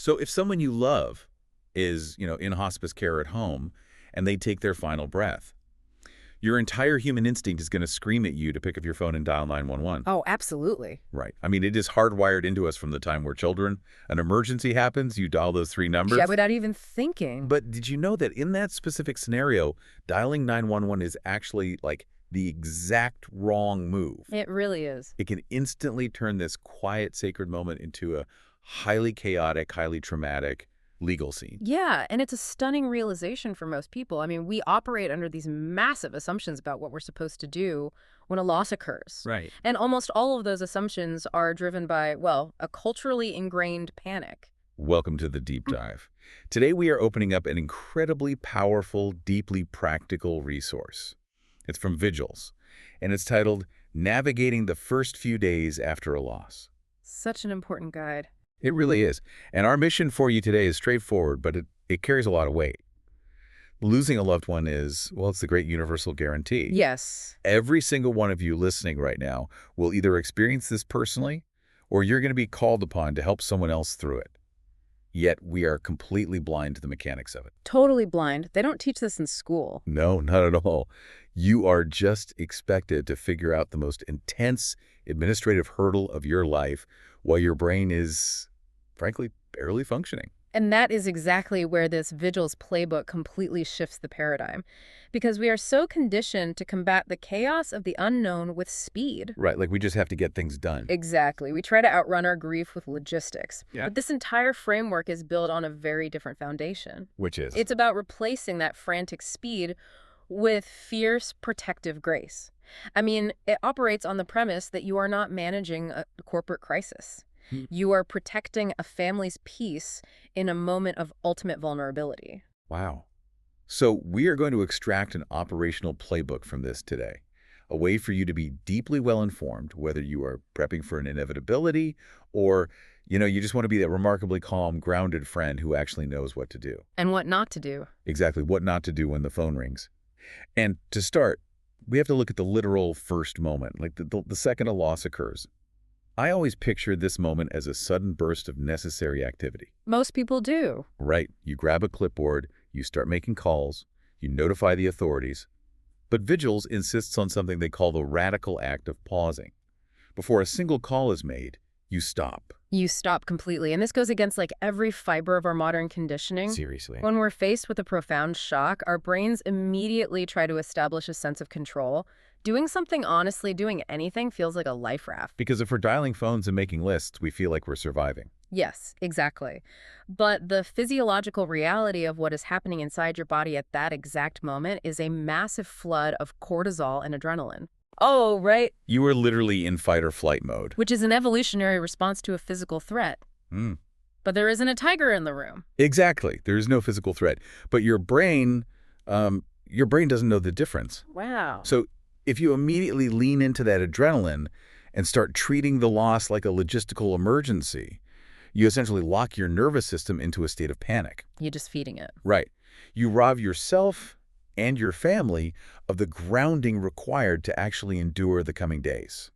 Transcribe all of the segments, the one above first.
So if someone you love is, in hospice care at home and they take their final breath, your entire human instinct is going to scream at you to pick up your phone and dial 911. Oh, absolutely. Right. I mean, it is hardwired into us from the time we're children. An emergency happens, you dial those three Yeah, numbers. without even thinking. But did you know that in that specific scenario, dialing 911 is actually like the exact wrong move? It really is. It can instantly turn this quiet, sacred moment into a highly chaotic, highly traumatic legal scene. Yeah, and it's a stunning realization for most people. I mean, we operate under these massive assumptions about what we're supposed to do when a loss occurs. Right. And almost all of those assumptions are driven by, well, a culturally ingrained panic. Welcome to the deep dive. Today we are opening up an incredibly powerful, deeply practical resource. It's from Vigils, and it's titled Navigating the First Few Days After a Loss. Such an important guide. It really is. And our mission for you today is straightforward, but it carries a lot of weight. Losing a loved one is, well, it's the great universal guarantee. Yes. Every single one of you listening right now will either experience this personally, or you're going to be called upon to help someone else through it. Yet we are completely blind to the mechanics of it. Totally blind. They don't teach this in school. No, not at all. You are just expected to figure out the most intense administrative hurdle of your life while your brain is, frankly, barely functioning. And that is exactly where this Vigils playbook completely shifts the paradigm. Because we are so conditioned to combat the chaos of the unknown with speed. Right, like we just have to get things done. Exactly. We try to outrun our grief with logistics. Yeah. But this entire framework is built on a very different foundation. Which is? It's about replacing that frantic speed with fierce protective grace. I mean, it operates on the premise that you are not managing a corporate crisis. You are protecting a family's peace in a moment of ultimate vulnerability. Wow. So we are going to extract an operational playbook from this today, a way for you to be deeply well-informed, whether you are prepping for an inevitability or, you just want to be that remarkably calm, grounded friend who actually knows what to do. And what not to do. Exactly, what not to do when the phone rings. And to start, we have to look at the literal first moment, like the second a loss occurs. I always picture this moment as a sudden burst of necessary activity. Most people do. Right. You grab a clipboard, you start making calls, you notify the authorities. But Vigils insists on something they call the radical act of pausing. Before a single call is made, you stop. You stop completely. And this goes against like every fiber of our modern conditioning. Seriously. When we're faced with a profound shock, our brains immediately try to establish a sense of control. Doing something honestly, doing anything feels like a life raft. Because if we're dialing phones and making lists, we feel like we're surviving. Yes, exactly. But the physiological reality of what is happening inside your body at that exact moment is a massive flood of cortisol and adrenaline. Oh, right. You are literally in fight or flight mode. Which is an evolutionary response to a physical threat. But there isn't a tiger in the room. Exactly. There is no physical threat. But your brain doesn't know the difference. Wow. So if you immediately lean into that adrenaline and start treating the loss like a logistical emergency, you essentially lock your nervous system into a state of panic. You're just feeding it. Right. You rob yourself and your family of the grounding required to actually endure the coming days.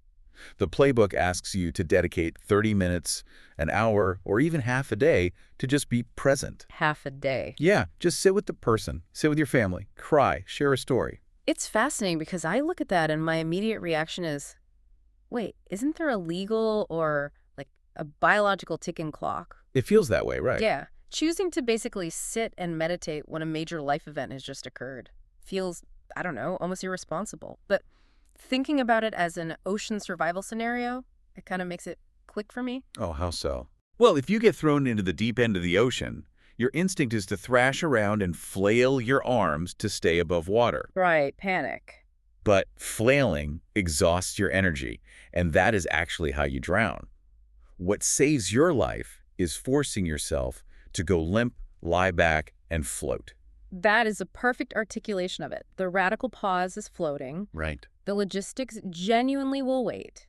The playbook asks you to dedicate 30 minutes, an hour, or even half a day to just be present. Half a day. Yeah, just sit with the person, sit with your family, cry, share a story. It's fascinating because I look at that and my immediate reaction is, wait, isn't there a legal or like a biological ticking clock? It feels that way, right? Yeah. Choosing to basically sit and meditate when a major life event has just occurred feels, I don't know, almost irresponsible. But thinking about it as an ocean survival scenario, it kind of makes it click for me. Oh, how so? Well, if you get thrown into the deep end of the ocean, your instinct is to thrash around and flail your arms to stay above water. Right, panic. But flailing exhausts your energy, and that is actually how you drown. What saves your life is forcing yourself to go limp, lie back, and float. That is a perfect articulation of it. The radical pause is floating. Right. The logistics genuinely will wait.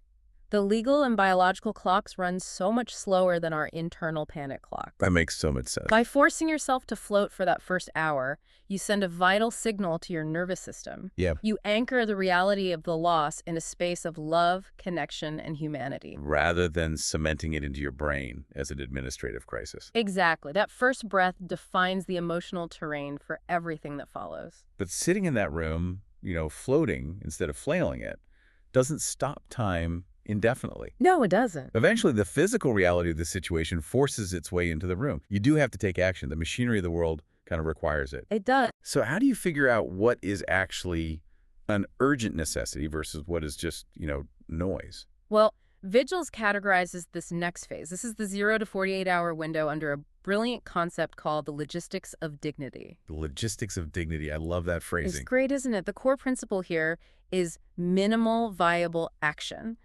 The legal and biological clocks run so much slower than our internal panic clock. That makes so much sense. By forcing yourself to float for that first hour, you send a vital signal to your nervous system. Yeah. You anchor the reality of the loss in a space of love, connection, and humanity. Rather than cementing it into your brain as an administrative crisis. Exactly. That first breath defines the emotional terrain for everything that follows. But sitting in that room, floating instead of flailing it, doesn't stop time indefinitely. No, it doesn't. Eventually, the physical reality of the situation forces its way into the room. You do have to take action. The machinery of the world kind of requires it. It does. So how do you figure out what is actually an urgent necessity versus what is just, noise? Well, Vigils categorizes this next phase. This is the 0 to 48-hour window under a brilliant concept called the logistics of dignity. The logistics of dignity. I love that It's phrasing. great, isn't it? The core principle here is minimal viable action.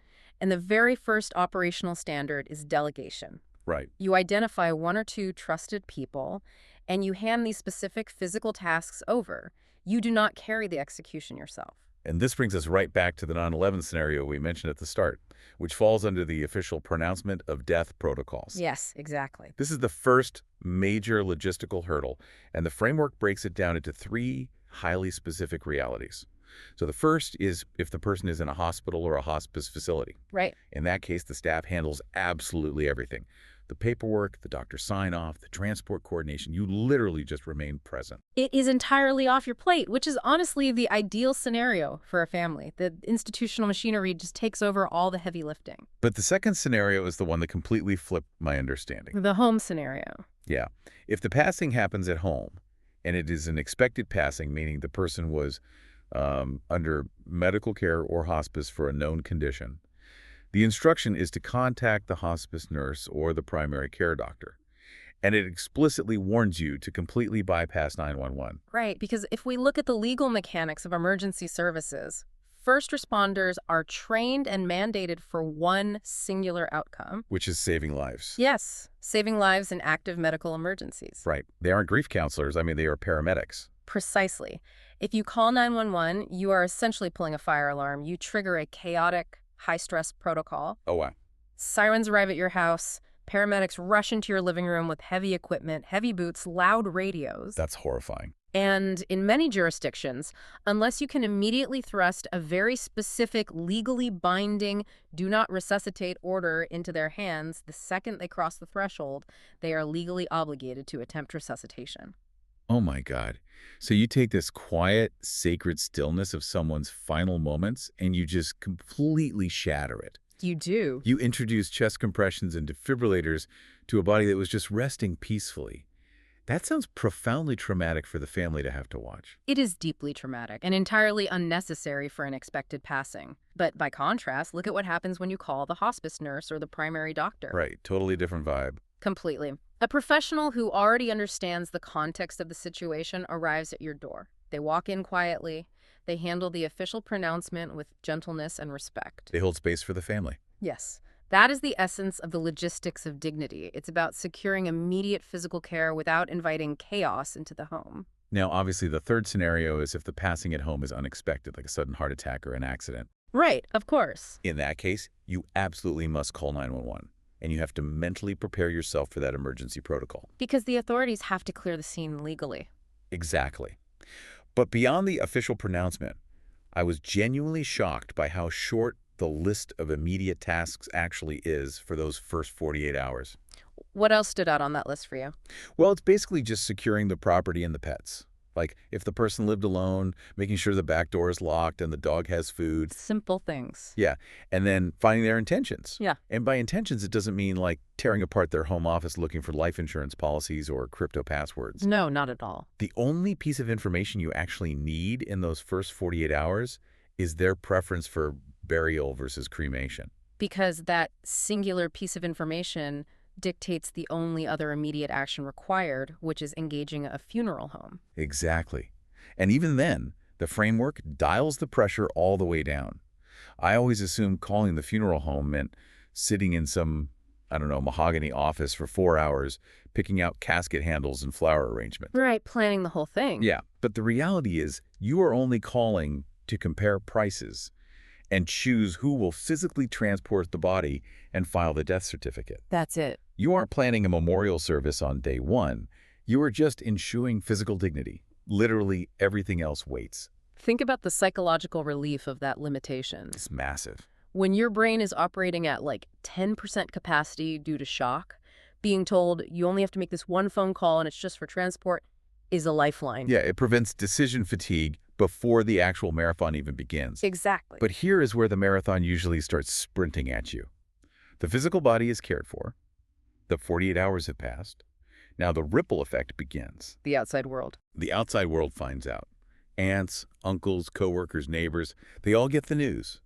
And the very first operational standard is delegation. Right. You identify one or two trusted people, and you hand these specific physical tasks over. You do not carry the execution yourself. And this brings us right back to the 9/11 scenario we mentioned at the start, which falls under the official pronouncement of death protocols. Yes, exactly. This is the first major logistical hurdle, and the framework breaks it down into 3 highly specific realities. So the first is if the person is in a hospital or a hospice facility. Right. In that case, the staff handles absolutely everything. The paperwork, the doctor sign-off, the transport coordination, you literally just remain present. It is entirely off your plate, which is honestly the ideal scenario for a family. The institutional machinery just takes over all the heavy lifting. But the second scenario is the one that completely flipped my understanding. The home scenario. Yeah. If the passing happens at home, and it is an expected passing, meaning the person was under medical care or hospice for a known condition, the instruction is to contact the hospice nurse or the primary care doctor. And it explicitly warns you to completely bypass 911. Right, because if we look at the legal mechanics of emergency services, first responders are trained and mandated for one singular outcome. Which is saving lives. Yes, saving lives in active medical emergencies. Right. They aren't grief counselors. I mean, they are paramedics. Precisely. If you call 911, you are essentially pulling a fire alarm. You trigger a chaotic, high-stress protocol. Oh, wow. Sirens arrive at your house. Paramedics rush into your living room with heavy equipment, heavy boots, loud radios. That's horrifying. And in many jurisdictions, unless you can immediately thrust a very specific, legally binding, do not resuscitate order into their hands, the second they cross the threshold, they are legally obligated to attempt resuscitation. Oh my God. So you take this quiet, sacred stillness of someone's final moments and you just completely shatter it. You do. You introduce chest compressions and defibrillators to a body that was just resting peacefully. That sounds profoundly traumatic for the family to have to watch. It is deeply traumatic and entirely unnecessary for an expected passing. But by contrast, look at what happens when you call the hospice nurse or the primary doctor. Right. Totally different vibe. Completely. A professional who already understands the context of the situation arrives at your door. They walk in quietly. They handle the official pronouncement with gentleness and respect. They hold space for the family. Yes. That is the essence of the logistics of dignity. It's about securing immediate physical care without inviting chaos into the home. Now, obviously, the third scenario is if the passing at home is unexpected, like a sudden heart attack or an accident. Right, of course. In that case, you absolutely must call 911. And you have to mentally prepare yourself for that emergency protocol. Because the authorities have to clear the scene legally. Exactly. But beyond the official pronouncement, I was genuinely shocked by how short the list of immediate tasks actually is for those first 48 hours. What else stood out on that list for you? Well, it's basically just securing the property and the pets. Like, if the person lived alone, making sure the back door is locked and the dog has food. Simple things. Yeah, and then finding their intentions. Yeah. And by intentions, it doesn't mean like tearing apart their home office looking for life insurance policies or crypto passwords. No, not at all. The only piece of information you actually need in those first 48 hours is their preference for burial versus cremation. Because that singular piece of information dictates the only other immediate action required, which is engaging a funeral home. Exactly. And even then, the framework dials the pressure all the way down. I always assumed calling the funeral home meant sitting in some, mahogany office for 4 hours, picking out casket handles and flower arrangement. Right, planning the whole thing. Yeah, but the reality is you are only calling to compare prices. and choose who will physically transport the body and file the death certificate. That's it. You aren't planning a memorial service on day one. You are just ensuring physical dignity. Literally everything else waits. Think about the psychological relief of that limitation. It's massive. When your brain is operating at like 10% capacity due to shock, being told you only have to make this one phone call and it's just for transport is a lifeline. Yeah, it prevents decision fatigue before the actual marathon even begins. Exactly. But here is where the marathon usually starts sprinting at you. The physical body is cared for. The 48 hours have passed. Now the ripple effect begins. The outside world. The outside world finds out. Aunts, uncles, coworkers, neighbors, they all get the news.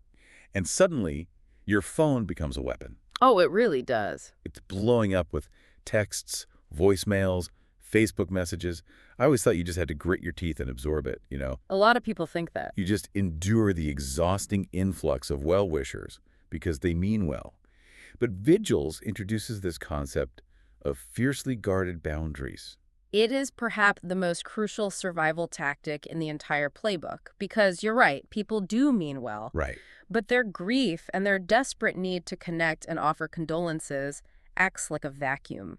And suddenly, your phone becomes a weapon. Oh, it really does. It's blowing up with texts, voicemails, Facebook messages. I always thought you just had to grit your teeth and absorb it, you know. A lot of people think that. You just endure the exhausting influx of well-wishers because they mean well. But Vigils introduces this concept of fiercely guarded boundaries. It is perhaps the most crucial survival tactic in the entire playbook because you're right, people do mean well. Right. But their grief and their desperate need to connect and offer condolences acts like a vacuum.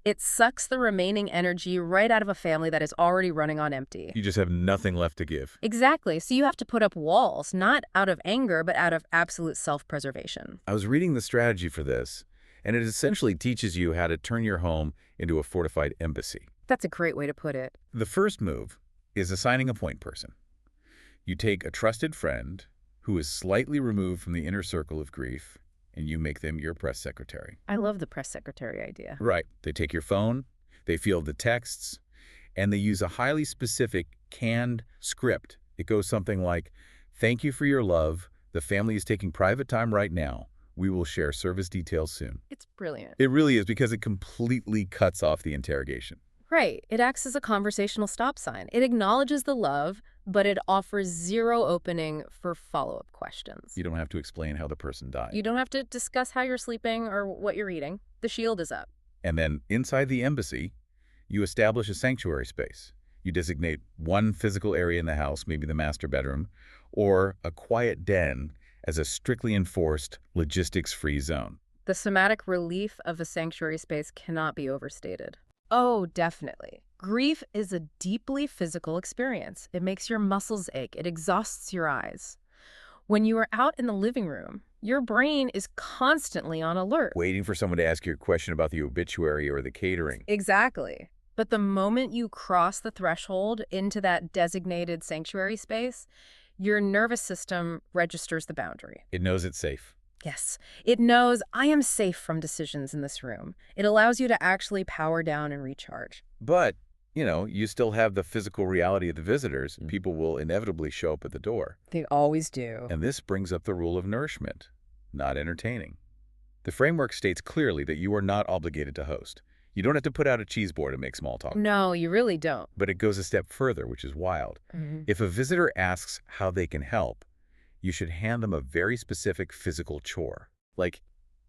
It sucks the remaining energy right out of a family that is already running on empty. You just have nothing left to give. Exactly. So you have to put up walls, not out of anger, but out of absolute self-preservation. I was reading the strategy for this, and it essentially teaches you how to turn your home into a fortified embassy. That's a great way to put it. The first move is assigning a point person. You take a trusted friend who is slightly removed from the inner circle of grief, and you make them your press secretary. I love the press secretary idea. Right. They take your phone, they field the texts, and they use a highly specific canned script. It goes something like, "Thank you for your love. The family is taking private time right now. We will share service details soon." It's brilliant. It really is because it completely cuts off the interrogation. Right. It acts as a conversational stop sign. It acknowledges the love, but it offers zero opening for follow-up questions. You don't have to explain how the person died. You don't have to discuss how you're sleeping or what you're eating. The shield is up. And then inside the embassy, you establish a sanctuary space. You designate one physical area in the house, maybe the master bedroom, or a quiet den as a strictly enforced, logistics-free zone. The somatic relief of a sanctuary space cannot be overstated. Oh, definitely. Grief is a deeply physical experience. It makes your muscles ache. It exhausts your eyes. When you are out in the living room, your brain is constantly on alert. Waiting for someone to ask you a question about the obituary or the catering. Exactly. But the moment you cross the threshold into that designated sanctuary space, your nervous system registers the boundary. It knows it's safe. Yes, it knows I am safe from decisions in this room. It allows you to actually power down and recharge. But, you know, you still have the physical reality of the visitors. People will inevitably show up at the door. They always do. And this brings up the rule of nourishment, not entertaining. The framework states clearly that you are not obligated to host. You don't have to put out a cheese board and make small talk. No, you really don't. But it goes a step further, which is wild. If a visitor asks how they can help, you should hand them a very specific physical chore. Like,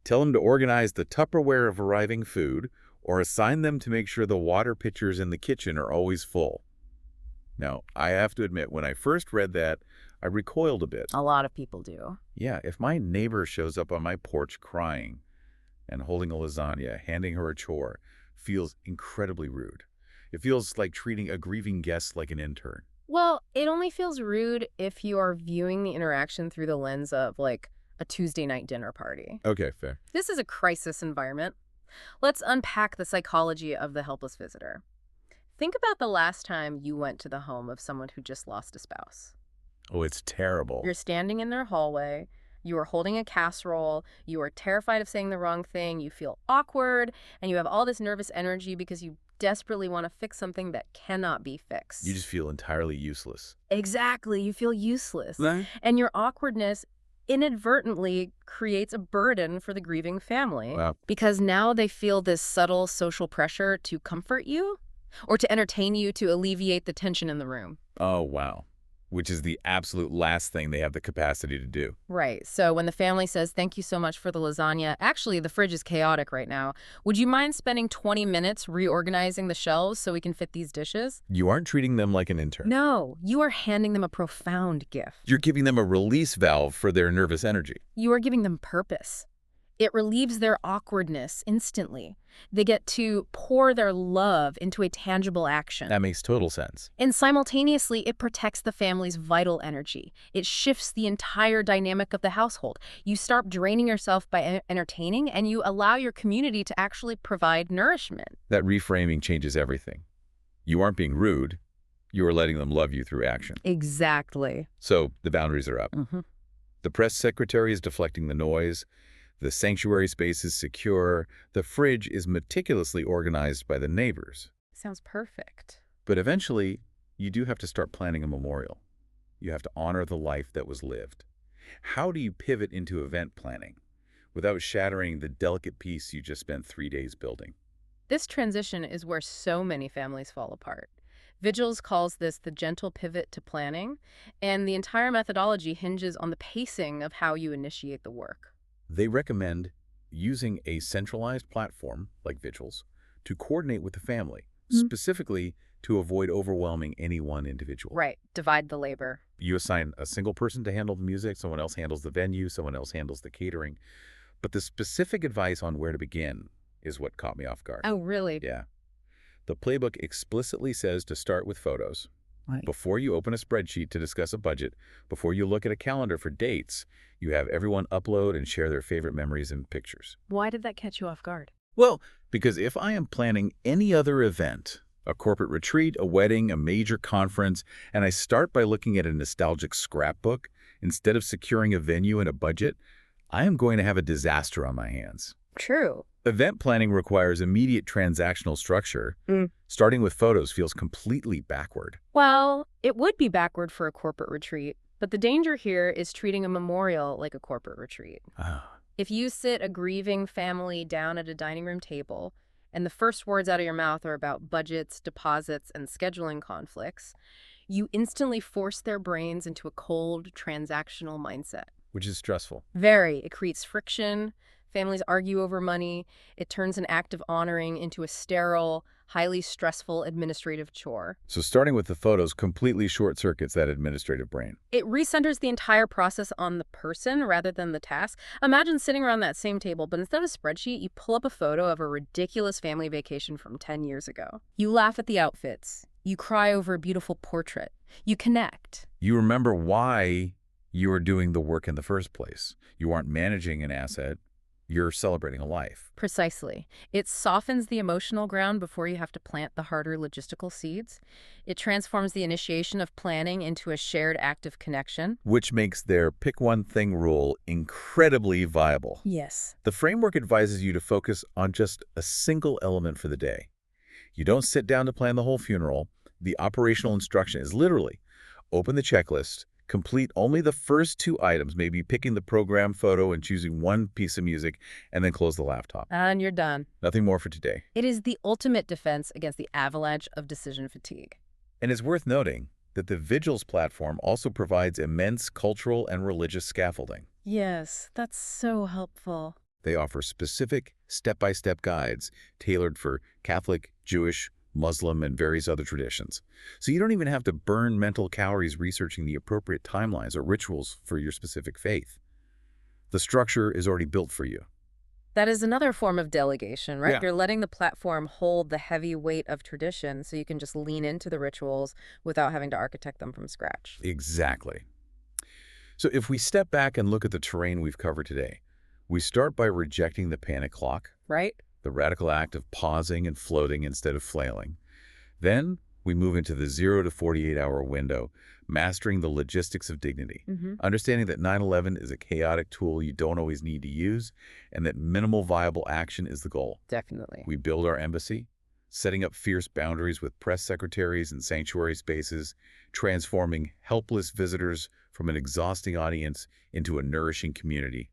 tell them to organize the Tupperware of arriving food, or assign them to make sure the water pitchers in the kitchen are always full. Now, I have to admit, when I first read that, I recoiled a bit. A lot of people do. Yeah, if my neighbor shows up on my porch crying and holding a lasagna, handing her a chore, feels incredibly rude. It feels like treating a grieving guest like an intern. Well, it only feels rude if you are viewing the interaction through the lens of, like, a Tuesday night dinner party. Okay, fair. This is a crisis environment. Let's unpack the psychology of the helpless visitor. Think about the last time you went to the home of someone who just lost a spouse. Oh, it's terrible. You're standing in their hallway. You are holding a casserole. You are terrified of saying the wrong thing. You feel awkward. And you have all this nervous energy because you desperately want to fix something that cannot be fixed. You just feel entirely useless. Exactly. You feel useless. Right. And your awkwardness inadvertently creates a burden for the grieving family. Wow. Because now they feel this subtle social pressure to comfort you or to entertain you to alleviate the tension in the room. Oh, wow. which is the absolute last thing they have the capacity to do. Right. So when the family says, thank you so much for the lasagna, actually, the fridge is chaotic right now. Would you mind spending 20 minutes reorganizing the shelves so we can fit these dishes? You aren't treating them like an intern. No, you are handing them a profound gift. You're giving them a release valve for their nervous energy. You are giving them purpose. It relieves their awkwardness instantly. They get to pour their love into a tangible action. That makes total sense. And simultaneously, it protects the family's vital energy. It shifts the entire dynamic of the household. You start draining yourself by entertaining, and you allow your community to actually provide nourishment. That reframing changes everything. You aren't being rude. You are letting them love you through action. Exactly. So the boundaries are up. Mm-hmm. The press secretary is deflecting the noise. The sanctuary space is secure. The fridge is meticulously organized by the neighbors. Sounds perfect. But eventually, you do have to start planning a memorial. You have to honor the life that was lived. How do you pivot into event planning without shattering the delicate piece you just spent 3 days building? This transition is where so many families fall apart. Vigils calls this the gentle pivot to planning, and the entire methodology hinges on the pacing of how you initiate the work. They recommend using a centralized platform, like Vigils, to coordinate with the family, specifically to avoid overwhelming any one individual. Right. Divide the labor. You assign a single person to handle the music, someone else handles the venue, someone else handles the catering. But the specific advice on where to begin is what caught me off guard. Oh, really? Yeah. The playbook explicitly says to start with photos. Right. Before you open a spreadsheet to discuss a budget, before you look at a calendar for dates, you have everyone upload and share their favorite memories and pictures. Why did that catch you off guard? Well, because if I am planning any other event, a corporate retreat, a wedding, a major conference, and I start by looking at a nostalgic scrapbook instead of securing a venue and a budget, I am going to have a disaster on my hands. True. Event planning requires immediate transactional structure. Starting with photos feels completely backward. Well, it would be backward for a corporate retreat, but the danger here is treating a memorial like a corporate retreat. If you sit a grieving family down at a dining room table, and the first words out of your mouth are about budgets, deposits, and scheduling conflicts, you instantly force their brains into a cold, transactional mindset. Which is stressful. Very. It creates friction. Families argue over money. It turns an act of honoring into a sterile, highly stressful administrative chore. So starting with the photos completely short-circuits that administrative brain. It recenters the entire process on the person rather than the task. Imagine sitting around that same table, but instead of a spreadsheet, you pull up a photo of a ridiculous family vacation from 10 years ago. You laugh at the outfits. You cry over a beautiful portrait. You connect. You remember why you are doing the work in the first place. You aren't managing an asset. You're celebrating a life. Precisely. It softens the emotional ground before you have to plant the harder logistical seeds. It transforms the initiation of planning into a shared act of connection. Which makes their pick one thing rule incredibly viable. Yes. The framework advises you to focus on just a single element for the day. You don't sit down to plan the whole funeral. The operational instruction is literally open the checklist, complete only the first 2 items, maybe picking the program photo and choosing one piece of music, and then close the laptop. And you're done. Nothing more for today. It is the ultimate defense against the avalanche of decision fatigue. And it's worth noting that the Vigils platform also provides immense cultural and religious scaffolding. Yes, that's so helpful. They offer specific, step-by-step guides tailored for Catholic, Jewish, Muslim, and various other traditions. So you don't even have to burn mental calories researching the appropriate timelines or rituals for your specific faith. The structure is already built for you. That is another form of delegation, right? Yeah. You're letting the platform hold the heavy weight of tradition so you can just lean into the rituals without having to architect them from scratch. Exactly. So if we step back and look at the terrain we've covered today, we start by rejecting the panic clock, Right? the radical act of pausing and floating instead of flailing. Then we move into the 0 to 48-hour window, mastering the logistics of dignity, understanding that 9/11 is a chaotic tool you don't always need to use, and that minimal viable action is the goal. Definitely. We build our embassy, setting up fierce boundaries with press secretaries and sanctuary spaces, transforming helpless visitors from an exhausting audience into a nourishing community.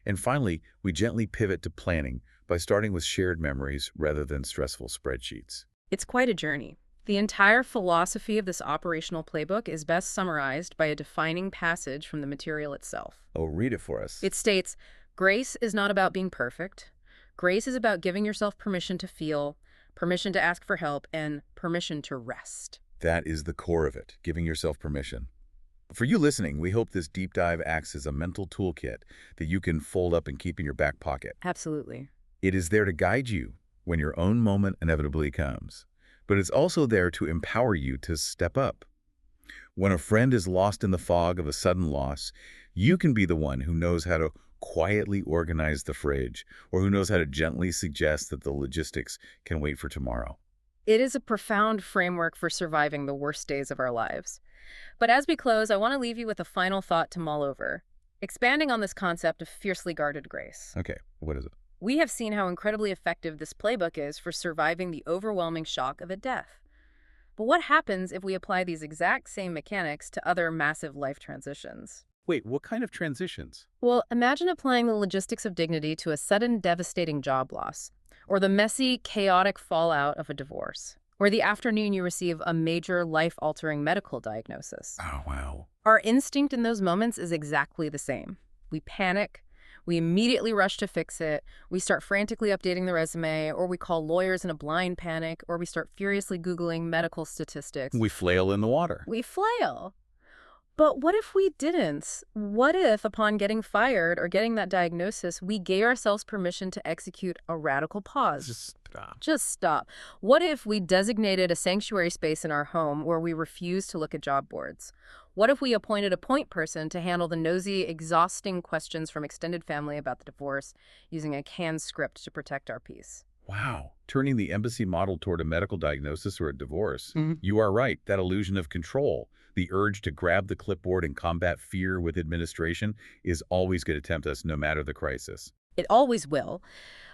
And finally, we gently pivot to planning by starting with shared memories rather than stressful spreadsheets. It's quite a journey. The entire philosophy of this operational playbook is best summarized by a defining passage from the material itself. Oh, read it for us. It states, grace is not about being perfect. Grace is about giving yourself permission to feel, permission to ask for help, and permission to rest. That is the core of it, giving yourself permission. For you listening, we hope this deep dive acts as a mental toolkit that you can fold up and keep in your back pocket. Absolutely. It is there to guide you when your own moment inevitably comes, but it's also there to empower you to step up. When a friend is lost in the fog of a sudden loss, you can be the one who knows how to quietly organize the fridge, or who knows how to gently suggest that the logistics can wait for tomorrow. It is a profound framework for surviving the worst days of our lives. But as we close, I want to leave you with a final thought to mull over, expanding on this concept of fiercely guarded grace. Okay, what is it? We have seen how incredibly effective this playbook is for surviving the overwhelming shock of a death. But what happens if we apply these exact same mechanics to other massive life transitions? Wait, what kind of transitions? Well, imagine applying the logistics of dignity to a sudden devastating job loss, or the messy, chaotic fallout of a divorce, or the afternoon you receive a major life-altering medical diagnosis. Oh, wow. Our instinct in those moments is exactly the same. We panic, we immediately rush to fix it, we start frantically updating the resume, or we call lawyers in a blind panic, or we start furiously Googling medical statistics. We flail in the water. We flail. But what if we didn't? What if, upon getting fired or getting that diagnosis, we gave ourselves permission to execute a radical pause? Just stop. Just stop. What if we designated a sanctuary space in our home where we refuse to look at job boards? What if we appointed a point person to handle the nosy, exhausting questions from extended family about the divorce, using a canned script to protect our peace? Wow. Turning the embassy model toward a medical diagnosis or a divorce. You are right. That illusion of control, the urge to grab the clipboard and combat fear with administration, is always going to tempt us no matter the crisis. It always will.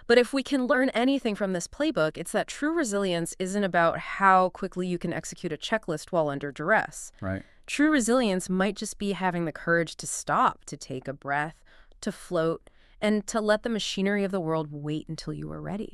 But if we can learn anything from this playbook, it's that true resilience isn't about how quickly you can execute a checklist while under duress. Right. True resilience might just be having the courage to stop, to take a breath, to float, and to let the machinery of the world wait until you are ready.